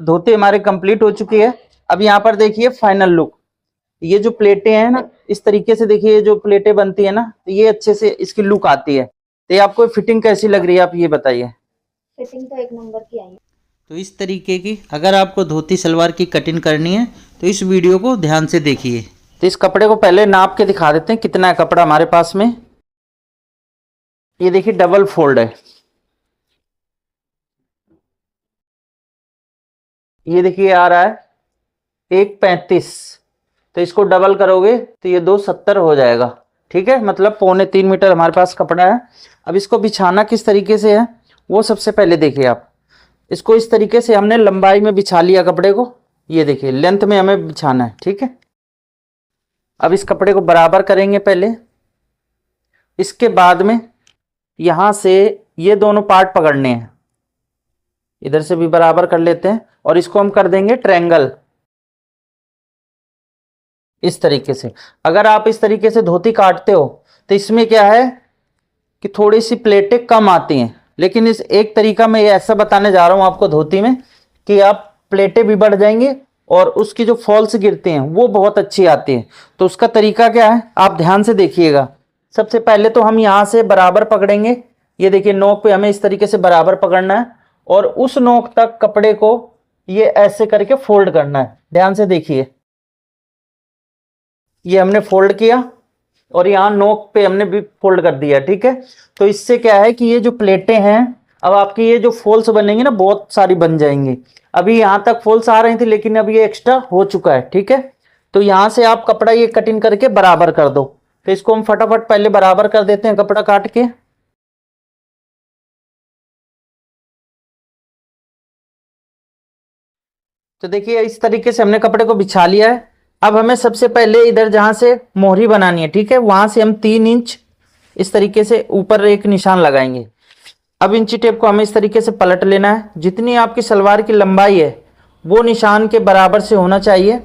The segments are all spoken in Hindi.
तो धोती हमारे कंप्लीट हो चुकी है। अब यहाँ पर देखिए फाइनल लुक। ये जो प्लेटें हैं ना, इस तरीके से देखिए, ये जो प्लेटें बनती है ना, तो ये अच्छे से इसकी लुक आती है। तो ये आपको फिटिंग कैसी लग रही है, आप ये बताइए। फिटिंग तो एक नंबर की आई है। तो इस तरीके की अगर आपको धोती सलवार की कटिंग करनी है तो इस वीडियो को ध्यान से देखिए। तो इस कपड़े को पहले नाप के दिखा देते हैं कितना है कपड़ा हमारे पास में। ये देखिए डबल फोल्ड है। ये देखिए आ रहा है 1.35। तो इसको डबल करोगे तो ये 2.70 हो जाएगा। ठीक है, मतलब 2.25 मीटर हमारे पास कपड़ा है। अब इसको बिछाना किस तरीके से है वो सबसे पहले देखिए आप। इसको इस तरीके से हमने लंबाई में बिछा लिया कपड़े को। ये देखिए लेंथ में हमें बिछाना है। ठीक है, अब इस कपड़े को बराबर करेंगे पहले। इसके बाद में यहां से ये दोनों पार्ट पकड़ने हैं, इधर से भी बराबर कर लेते हैं और इसको हम कर देंगे ट्रायंगल इस तरीके से। अगर आप इस तरीके से धोती काटते हो तो इसमें क्या है कि थोड़ी सी प्लेटें कम आती हैं, लेकिन इस एक तरीका मैं ये ऐसा बताने जा रहा हूं आपको धोती में कि आप प्लेटें भी बढ़ जाएंगी और उसकी जो फॉल्स गिरती हैं वो बहुत अच्छी आती है। तो उसका तरीका क्या है आप ध्यान से देखिएगा। सबसे पहले तो हम यहाँ से बराबर पकड़ेंगे। ये देखिए नोक पे हमें इस तरीके से बराबर पकड़ना है और उस नोक तक कपड़े को ये ऐसे करके फोल्ड करना है। ध्यान से देखिए, ये हमने फोल्ड किया और यहाँ नोक पे हमने भी फोल्ड कर दिया। ठीक है, तो इससे क्या है कि ये जो प्लेटें हैं अब आपकी ये जो फॉल्स बनेंगी ना बहुत सारी बन जाएंगी। अभी यहाँ तक फॉल्स आ रही थी लेकिन अब ये एक्स्ट्रा हो चुका है। ठीक है, तो यहाँ से आप कपड़ा ये कटिंग करके बराबर कर दो। तो इसको हम फटाफट पहले बराबर कर देते हैं कपड़ा काट के। तो देखिए इस तरीके से हमने कपड़े को बिछा लिया है। अब हमें सबसे पहले इधर जहां से मोहरी बनानी है, ठीक है, वहां से हम 3 इंच इस तरीके से ऊपर एक निशान लगाएंगे। अब इंची टेप को हमें इस तरीके से पलट लेना है। जितनी आपकी सलवार की लंबाई है वो निशान के बराबर से होना चाहिए।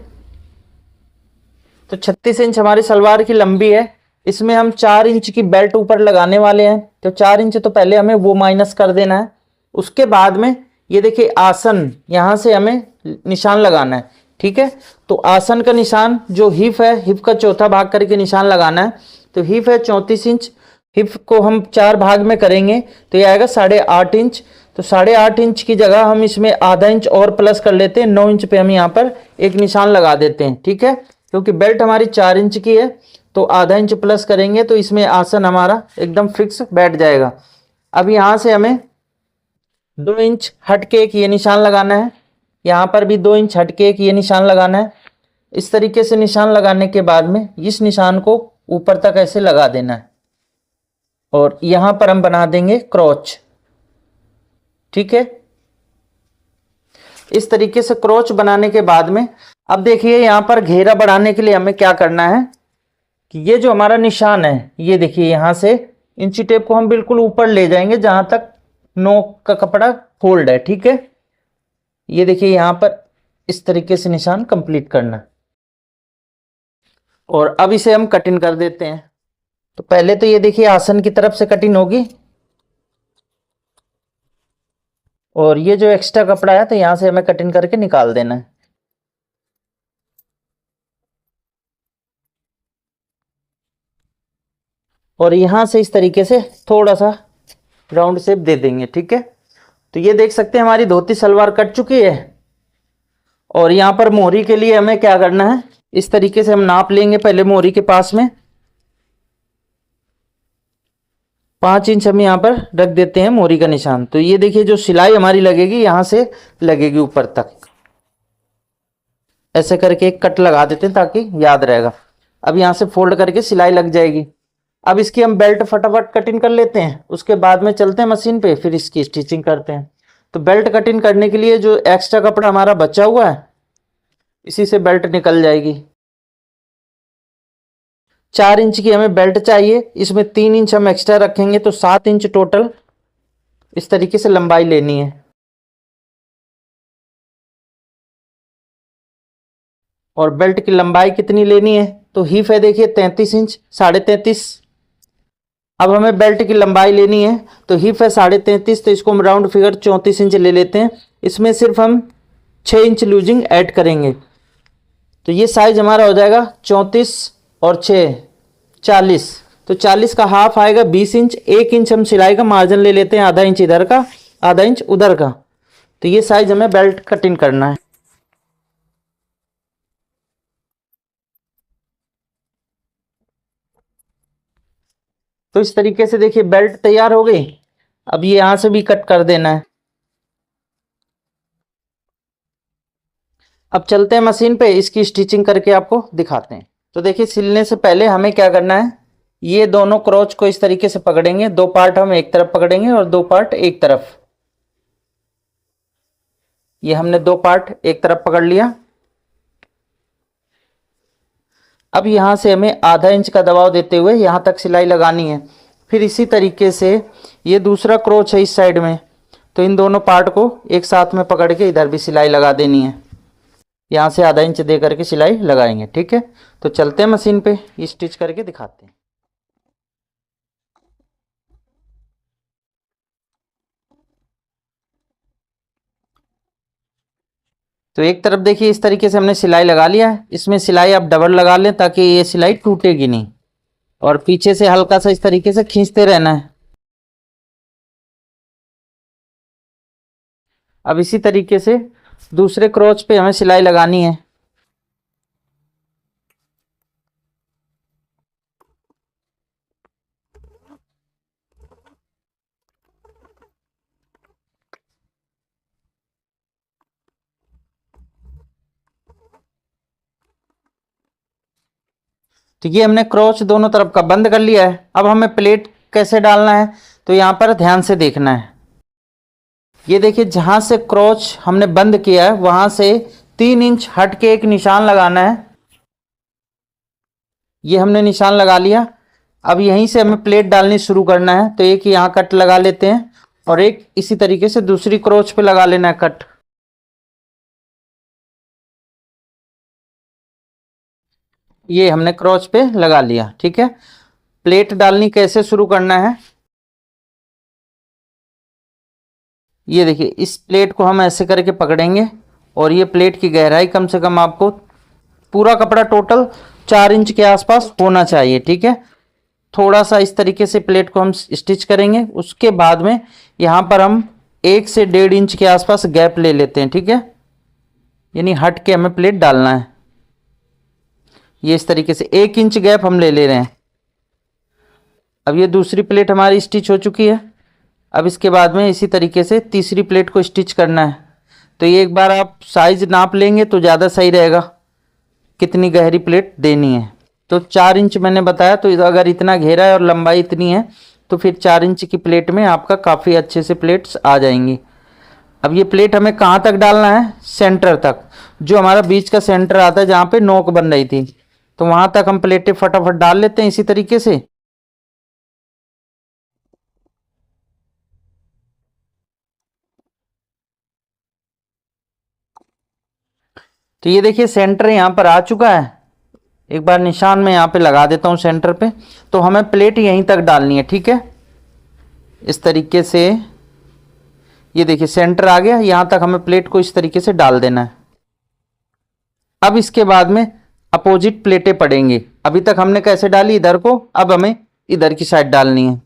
तो 36 इंच हमारी सलवार की लंबी है। इसमें हम 4 इंच की बेल्ट ऊपर लगाने वाले हैं। तो 4 इंच तो पहले हमें वो माइनस कर देना है। उसके बाद में ये देखिए आसन, यहां से हमें निशान लगाना है। ठीक है, तो आसन का निशान जो हिप है, हिप का चौथा भाग करके निशान लगाना है। तो हिप है 34 इंच, हिप को हम 4 भाग में करेंगे तो ये आएगा 8.5 इंच। तो 8.5 इंच की जगह हम इसमें आधा इंच और प्लस कर लेते हैं। 9 इंच पे हम यहाँ पर एक निशान लगा देते हैं। ठीक है, क्योंकि बेल्ट हमारी 4 इंच की है तो आधा इंच प्लस करेंगे तो इसमें आसन हमारा एकदम फिक्स बैठ जाएगा। अब यहाँ से हमें 2 इंच हटके एक ये निशान लगाना है। यहाँ पर भी 2 इंच हटके एक ये निशान लगाना है। इस तरीके से निशान लगाने के बाद में इस निशान को ऊपर तक ऐसे लगा देना है और यहाँ पर हम बना देंगे क्रॉच। ठीक है, इस तरीके से क्रॉच बनाने के बाद में अब देखिए यहाँ पर घेरा बढ़ाने के लिए हमें क्या करना है कि ये जो हमारा निशान है, ये देखिए यहाँ से इंची टेप को हम बिल्कुल ऊपर ले जाएंगे जहां तक नोक का कपड़ा फोल्ड है। ठीक है, ये देखिए यहाँ पर इस तरीके से निशान कंप्लीट करना है और अब इसे हम कटिंग कर देते हैं। तो पहले तो ये देखिए आसन की तरफ से कटिंग होगी और ये जो एक्स्ट्रा कपड़ा है तो यहां से हमें कटिंग करके निकाल देना है। और यहां से इस तरीके से थोड़ा सा राउंड शेप दे देंगे। ठीक है, तो ये देख सकते हैं हमारी धोती सलवार कट चुकी है। और यहाँ पर मोहरी के लिए हमें क्या करना है, इस तरीके से हम नाप लेंगे पहले मोहरी के पास में 5 इंच हम यहाँ पर रख देते हैं मोहरी का निशान। तो ये देखिए जो सिलाई हमारी लगेगी यहां से लगेगी ऊपर तक, ऐसे करके एक कट लगा देते हैं ताकि याद रहेगा। अब यहां से फोल्ड करके सिलाई लग जाएगी। अब इसकी हम बेल्ट फटाफट कटिंग कर लेते हैं, उसके बाद में चलते हैं मशीन पे, फिर इसकी स्टिचिंग करते हैं। तो बेल्ट कटिंग करने के लिए जो एक्स्ट्रा कपड़ा हमारा बचा हुआ है इसी से बेल्ट निकल जाएगी। 4 इंच की हमें बेल्ट चाहिए, इसमें 3 इंच हम एक्स्ट्रा रखेंगे तो 7 इंच टोटल इस तरीके से लंबाई लेनी है। और बेल्ट की लंबाई कितनी लेनी है, तो हिप है देखिए 33 इंच, 33.5। अब हमें बेल्ट की लंबाई लेनी है तो हिप है 33.5, तो इसको हम राउंड फिगर 34 इंच ले लेते हैं। इसमें सिर्फ हम 6 इंच लूजिंग ऐड करेंगे। तो ये साइज हमारा हो जाएगा 34 और 6 40। तो 40 का हाफ आएगा 20 इंच। 1 इंच हम सिलाई का मार्जिन ले लेते हैं, आधा इंच इधर का आधा इंच उधर का। तो ये साइज हमें बेल्ट कटिंग करना है। तो इस तरीके से देखिए बेल्ट तैयार हो गई। अब ये यहां से भी कट कर देना है। अब चलते हैं मशीन पे, इसकी स्टिचिंग करके आपको दिखाते हैं। तो देखिए सिलने से पहले हमें क्या करना है, ये दोनों क्रोच को इस तरीके से पकड़ेंगे। 2 पार्ट हम एक तरफ पकड़ेंगे और 2 पार्ट एक तरफ। ये हमने 2 पार्ट एक तरफ पकड़ लिया। अब यहां से हमें आधा इंच का दबाव देते हुए यहां तक सिलाई लगानी है। फिर इसी तरीके से ये दूसरा क्रोच है इस साइड में, तो इन दोनों पार्ट को एक साथ में पकड़ के इधर भी सिलाई लगा देनी है। यहाँ से आधा इंच दे करके सिलाई लगाएंगे। ठीक है, तो चलते हैं मशीन पे, स्टिच करके दिखाते हैं। तो एक तरफ देखिए इस तरीके से हमने सिलाई लगा लिया है। इसमें सिलाई आप डबल लगा लें ताकि ये सिलाई टूटेगी नहीं, और पीछे से हल्का सा इस तरीके से खींचते रहना है। अब इसी तरीके से दूसरे क्रोच पे हमें सिलाई लगानी है। तो ये हमने क्रोच दोनों तरफ का बंद कर लिया है। अब हमें प्लेट कैसे डालना है, तो यहाँ पर ध्यान से देखना है। ये देखिए जहां से क्रोच हमने बंद किया है वहां से 3 इंच हट के एक निशान लगाना है। ये हमने निशान लगा लिया। अब यहीं से हमें प्लेट डालनी शुरू करना है। तो एक यहाँ कट लगा लेते हैं और एक इसी तरीके से दूसरी क्रोच पे लगा लेना है कट। ये हमने क्रोच पे लगा लिया। ठीक है, प्लेट डालनी कैसे शुरू करना है, ये देखिए इस प्लेट को हम ऐसे करके पकड़ेंगे और ये प्लेट की गहराई कम से कम आपको पूरा कपड़ा टोटल 4 इंच के आसपास होना चाहिए। ठीक है, थोड़ा सा इस तरीके से प्लेट को हम स्टिच करेंगे। उसके बाद में यहाँ पर हम 1 से 1.5 इंच के आसपास गैप ले लेते हैं। ठीक है, यानी हट के हमें प्लेट डालना है। ये इस तरीके से 1 इंच गैप हम ले रहे हैं। अब ये दूसरी प्लेट हमारी स्टिच हो चुकी है। अब इसके बाद में इसी तरीके से तीसरी प्लेट को स्टिच करना है। तो ये एक बार आप साइज नाप लेंगे तो ज़्यादा सही रहेगा, कितनी गहरी प्लेट देनी है। तो 4 इंच मैंने बताया, तो अगर इतना घेरा है और लंबाई इतनी है तो फिर 4 इंच की प्लेट में आपका काफ़ी अच्छे से प्लेट्स आ जाएंगी। अब ये प्लेट हमें कहाँ तक डालना है, सेंटर तक, जो हमारा बीच का सेंटर आता है जहाँ पे नोक बन रही थी, तो वहाँ तक हम प्लेटें फटाफट डाल लेते हैं इसी तरीके से। तो ये देखिए सेंटर यहाँ पर आ चुका है। एक बार निशान में यहाँ पे लगा देता हूँ सेंटर पे। तो हमें प्लेट यहीं तक डालनी है। ठीक है, इस तरीके से ये देखिए सेंटर आ गया, यहाँ तक हमें प्लेट को इस तरीके से डाल देना है। अब इसके बाद में अपोजिट प्लेटें पड़ेंगी। अभी तक हमने कैसे डाली इधर को, अब हमें इधर की साइड डालनी है।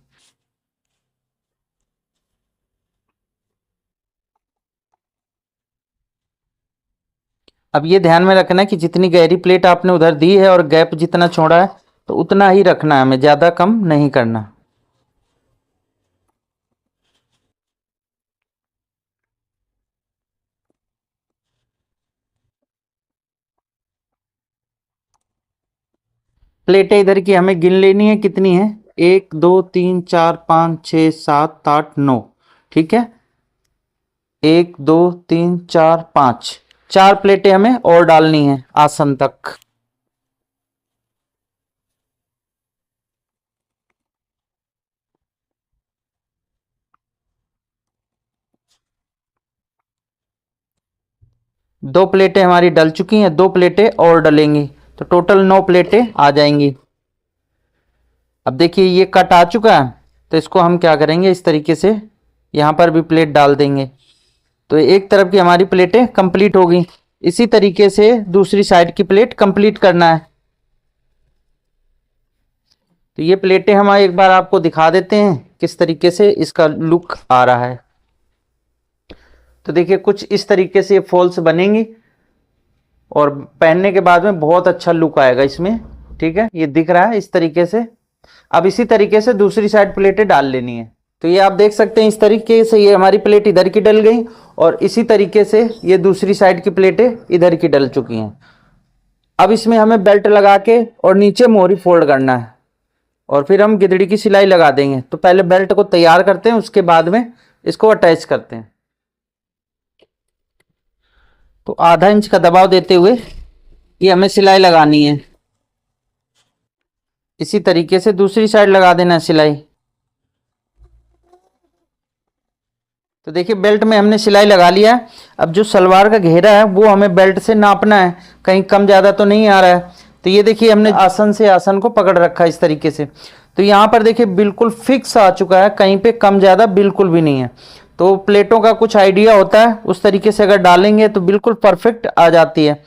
अब ये ध्यान में रखना है कि जितनी गहरी प्लेट आपने उधर दी है और गैप जितना छोड़ा है तो उतना ही रखना है, हमें ज़्यादा कम नहीं करना। प्लेटें इधर की हमें गिन लेनी है, कितनी है, 1 2 3 4 5 6 7 8 9। ठीक है, 1 2 3 4 5, 4 प्लेटें हमें और डालनी है आसन तक। दो प्लेटें हमारी डल चुकी हैं, 2 प्लेटें और डलेंगी, तो टोटल 9 प्लेटें आ जाएंगी। अब देखिए ये कट आ चुका है, तो इसको हम क्या करेंगे, इस तरीके से यहाँ पर भी प्लेट डाल देंगे। तो एक तरफ की हमारी प्लेटें कंप्लीट हो गई। इसी तरीके से दूसरी साइड की प्लेट कंप्लीट करना है। तो ये प्लेटें हम एक बार आपको दिखा देते हैं किस तरीके से इसका लुक आ रहा है। तो देखिए कुछ इस तरीके से ये फॉल्स बनेंगी और पहनने के बाद में बहुत अच्छा लुक आएगा इसमें। ठीक है, ये दिख रहा है इस तरीके से। अब इसी तरीके से दूसरी साइड प्लेटें डाल लेनी है। तो ये आप देख सकते हैं इस तरीके से ये हमारी प्लेट इधर की डल गई और इसी तरीके से ये दूसरी साइड की प्लेटें इधर की डल चुकी हैं। अब इसमें हमें बेल्ट लगा के और नीचे मोहरी फोल्ड करना है और फिर हम गिदड़ी की सिलाई लगा देंगे। तो पहले बेल्ट को तैयार करते हैं, उसके बाद में इसको अटैच करते हैं। तो आधा इंच का दबाव देते हुए ये हमें सिलाई लगानी है। इसी तरीके से दूसरी साइड लगा देना है सिलाई। तो देखिए बेल्ट में हमने सिलाई लगा लिया है। अब जो सलवार का घेरा है वो हमें बेल्ट से नापना है, कहीं कम ज़्यादा तो नहीं आ रहा है। तो ये देखिए हमने आसन से आसन को पकड़ रखा है इस तरीके से। तो यहाँ पर देखिए बिल्कुल फिक्स आ चुका है, कहीं पे कम ज़्यादा बिल्कुल भी नहीं है। तो प्लेटों का कुछ आइडिया होता है, उस तरीके से अगर डालेंगे तो बिल्कुल परफेक्ट आ जाती है।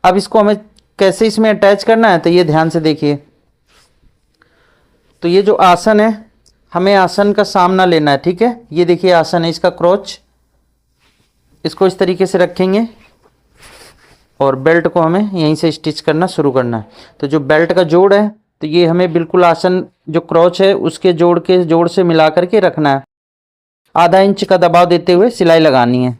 अब इसको हमें कैसे इसमें अटैच करना है तो ये ध्यान से देखिए। तो ये जो आसन है हमें आसन का सामना लेना है। ठीक है, ये देखिए आसन है, इसका क्रोच, इसको इस तरीके से रखेंगे और बेल्ट को हमें यहीं से स्टिच करना शुरू करना है। तो जो बेल्ट का जोड़ है तो ये हमें बिल्कुल आसन जो क्रोच है उसके जोड़ से मिला करके रखना है। आधा इंच का दबाव देते हुए सिलाई लगानी है।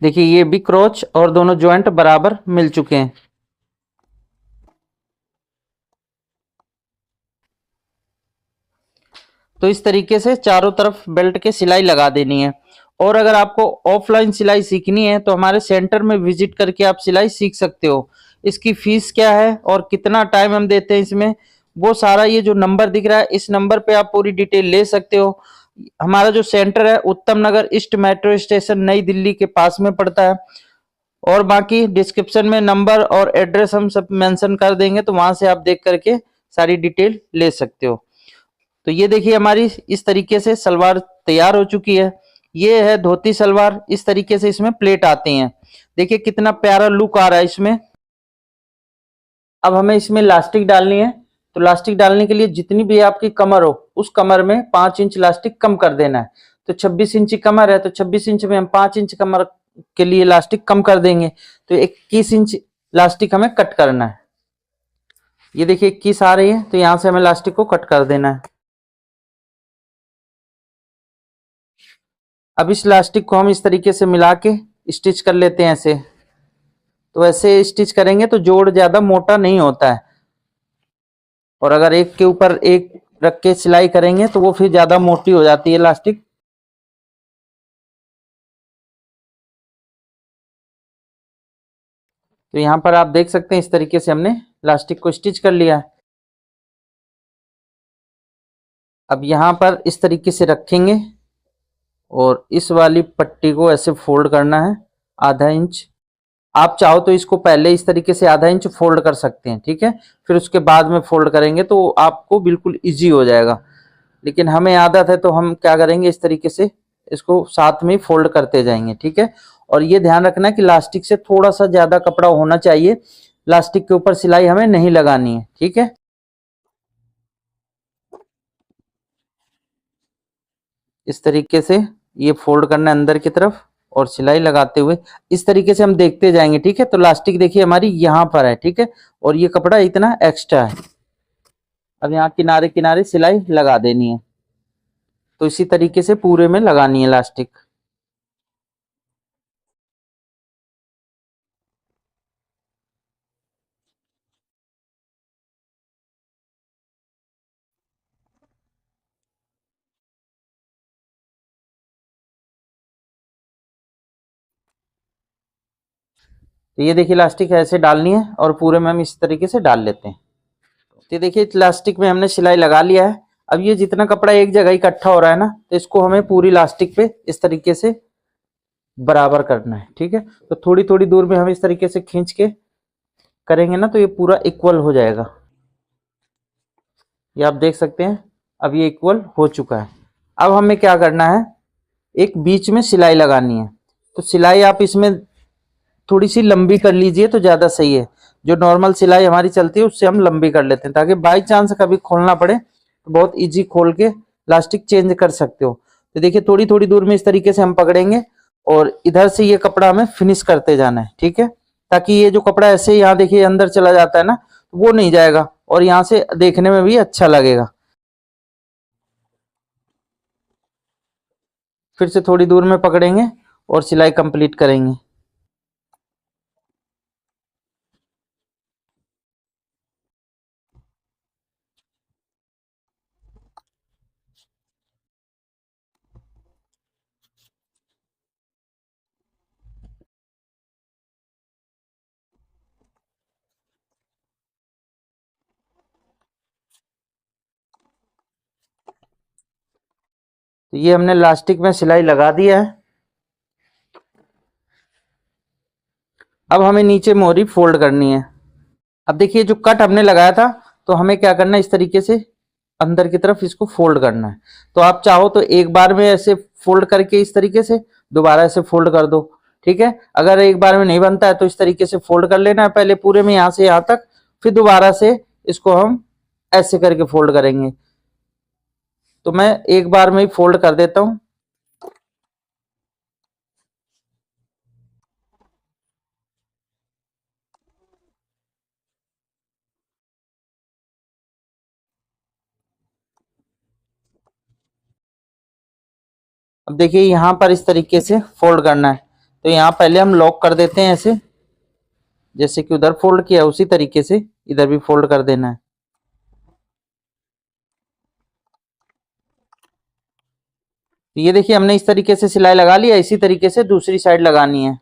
देखिए ये भी क्रोच और दोनों जॉइंट बराबर मिल चुके हैं। तो इस तरीके से चारों तरफ बेल्ट के सिलाई लगा देनी है। और अगर आपको ऑफलाइन सिलाई सीखनी है तो हमारे सेंटर में विजिट करके आप सिलाई सीख सकते हो। इसकी फीस क्या है और कितना टाइम हम देते हैं इसमें, वो सारा ये जो नंबर दिख रहा है इस नंबर पे आप पूरी डिटेल ले सकते हो। हमारा जो सेंटर है उत्तम नगर ईस्ट मेट्रो स्टेशन नई दिल्ली के पास में पड़ता है। और बाकी डिस्क्रिप्शन में नंबर और एड्रेस हम सब मेंशन कर देंगे, तो वहां से आप देख करके सारी डिटेल ले सकते हो। तो ये देखिए हमारी इस तरीके से सलवार तैयार हो चुकी है। ये है धोती सलवार, इस तरीके से इसमें प्लेट आती हैं। देखिए कितना प्यारा लुक आ रहा है इसमें। अब हमें इसमें लास्टिक डालनी है। तो लास्टिक डालने के लिए जितनी भी आपकी कमर हो उस कमर में 5 इंच लास्टिक कम कर देना है। तो 26 इंच कमर है तो 26 इंच में हम 5 इंच कमर के लिए लास्टिक कम कर देंगे। तो 21 इंच लास्टिक हमें कट करना है। ये देखिए 21 आ रही है तो यहां से हमें लास्टिक को कट कर देना है। अब इस लास्टिक को हम इस तरीके से मिला के स्टिच कर लेते हैं ऐसे। तो ऐसे स्टिच करेंगे तो जोड़ ज्यादा मोटा नहीं होता है, और अगर एक के ऊपर एक रख के सिलाई करेंगे तो वो फिर ज्यादा मोटी हो जाती है लास्टिक। तो यहाँ पर आप देख सकते हैं इस तरीके से हमने लास्टिक को स्टिच कर लिया है। अब यहाँ पर इस तरीके से रखेंगे और इस वाली पट्टी को ऐसे फोल्ड करना है आधा इंच। आप चाहो तो इसको पहले इस तरीके से आधा इंच फोल्ड कर सकते हैं, ठीक है, फिर उसके बाद में फोल्ड करेंगे तो आपको बिल्कुल इजी हो जाएगा। लेकिन हमें आदत है तो हम क्या करेंगे, इस तरीके से इसको साथ में फोल्ड करते जाएंगे, ठीक है। और ये ध्यान रखना कि लास्टिक से थोड़ा सा ज्यादा कपड़ा होना चाहिए, लास्टिक के ऊपर सिलाई हमें नहीं लगानी है, ठीक है। इस तरीके से ये फोल्ड करना है अंदर की तरफ और सिलाई लगाते हुए इस तरीके से हम देखते जाएंगे, ठीक है। तो लास्टिक देखिए हमारी यहाँ पर है, ठीक है, और ये कपड़ा इतना एक्स्ट्रा है। अब यहाँ किनारे किनारे सिलाई लगा देनी है। तो इसी तरीके से पूरे में लगानी है लास्टिक। तो ये देखिए इलास्टिक ऐसे डालनी है और पूरे में हम इस तरीके से डाल लेते हैं। तो देखिए इलास्टिक में हमने सिलाई लगा लिया है। अब ये जितना कपड़ा एक जगह इकट्ठा हो रहा है ना, तो इसको हमें पूरी इलास्टिक पे इस तरीके से बराबर करना है। ठीक है, तो थोड़ी थोड़ी दूर में हम इस तरीके से खींच के करेंगे ना, तो ये पूरा इक्वल हो जाएगा। ये आप देख सकते हैं, अब ये इक्वल हो चुका है। अब हमें क्या करना है, एक बीच में सिलाई लगानी है। तो सिलाई आप इसमें थोड़ी सी लंबी कर लीजिए तो ज़्यादा सही है। जो नॉर्मल सिलाई हमारी चलती है उससे हम लंबी कर लेते हैं, ताकि बाई चांस कभी खोलना पड़े तो बहुत इजी खोल के इलास्टिक चेंज कर सकते हो। तो देखिए थोड़ी थोड़ी दूर में इस तरीके से हम पकड़ेंगे और इधर से ये कपड़ा हमें फिनिश करते जाना है। ठीक है, ताकि ये जो कपड़ा ऐसे यहाँ देखिए अंदर चला जाता है ना, वो नहीं जाएगा और यहाँ से देखने में भी अच्छा लगेगा। फिर से थोड़ी दूर में पकड़ेंगे और सिलाई कंप्लीट करेंगे। तो ये हमने इलास्टिक में सिलाई लगा दिया है। अब हमें नीचे मोहरी फोल्ड करनी है। अब देखिए जो कट हमने लगाया था, तो हमें क्या करना है, इस तरीके से अंदर की तरफ इसको फोल्ड करना है। तो आप चाहो तो एक बार में ऐसे फोल्ड करके इस तरीके से दोबारा ऐसे फोल्ड कर दो। ठीक है, अगर एक बार में नहीं बनता है तो इस तरीके से फोल्ड कर लेना है पहले पूरे में यहाँ से यहाँ तक, फिर दोबारा से इसको हम ऐसे करके फोल्ड करेंगे। तो मैं एक बार में ही फोल्ड कर देता हूँ। अब देखिए यहाँ पर इस तरीके से फोल्ड करना है। तो यहाँ पहले हम लॉक कर देते हैं ऐसे, जैसे कि उधर फोल्ड किया उसी तरीके से इधर भी फोल्ड कर देना है। तो ये देखिए हमने इस तरीके से सिलाई लगा लिया, इसी तरीके से दूसरी साइड लगानी है।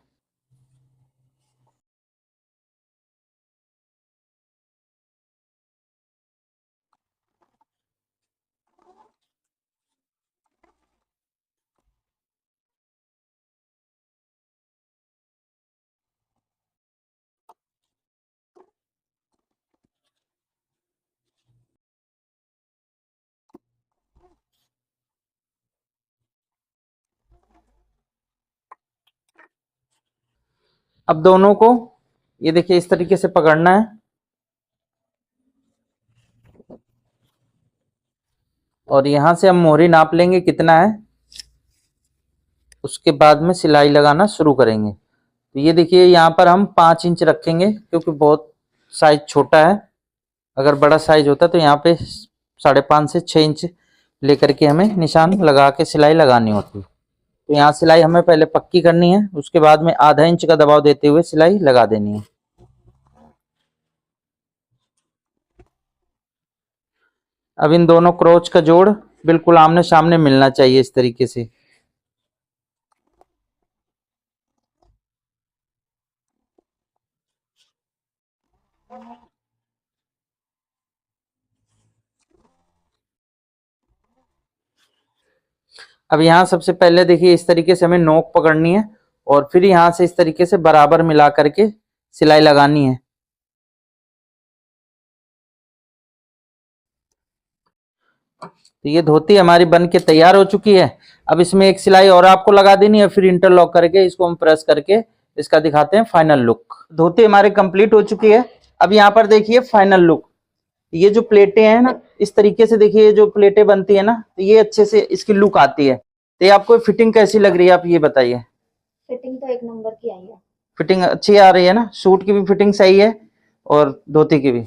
अब दोनों को ये देखिए इस तरीके से पकड़ना है और यहां से हम मोहरी नाप लेंगे कितना है, उसके बाद में सिलाई लगाना शुरू करेंगे। तो ये देखिए यहाँ पर हम 5 इंच रखेंगे, क्योंकि बहुत साइज छोटा है। अगर बड़ा साइज होता तो यहाँ पे 5.5 से 6 इंच लेकर के हमें निशान लगा के सिलाई लगानी होती। तो यहाँ सिलाई हमें पहले पक्की करनी है, उसके बाद में आधा इंच का दबाव देते हुए सिलाई लगा देनी है। अब इन दोनों क्रोच का जोड़ बिल्कुल आमने सामने मिलना चाहिए इस तरीके से। अब यहाँ सबसे पहले देखिए इस तरीके से हमें नोक पकड़नी है और फिर यहाँ से इस तरीके से बराबर मिला करके सिलाई लगानी है। तो ये धोती हमारी बन के तैयार हो चुकी है। अब इसमें एक सिलाई और आपको लगा देनी है, फिर इंटरलॉक करके इसको हम प्रेस करके इसका दिखाते हैं फाइनल लुक। धोती हमारी कंप्लीट हो चुकी है। अब यहाँ पर देखिए फाइनल लुक। ये जो प्लेटें हैं ना, इस तरीके से देखिए जो प्लेटें बनती है ना, तो ये अच्छे से इसकी लुक आती है। तो ये आपको फिटिंग कैसी लग रही है, आप ये बताइए। फिटिंग तो एक नंबर की आई है। फिटिंग अच्छी आ रही है ना, सूट की भी फिटिंग सही है और धोती की भी।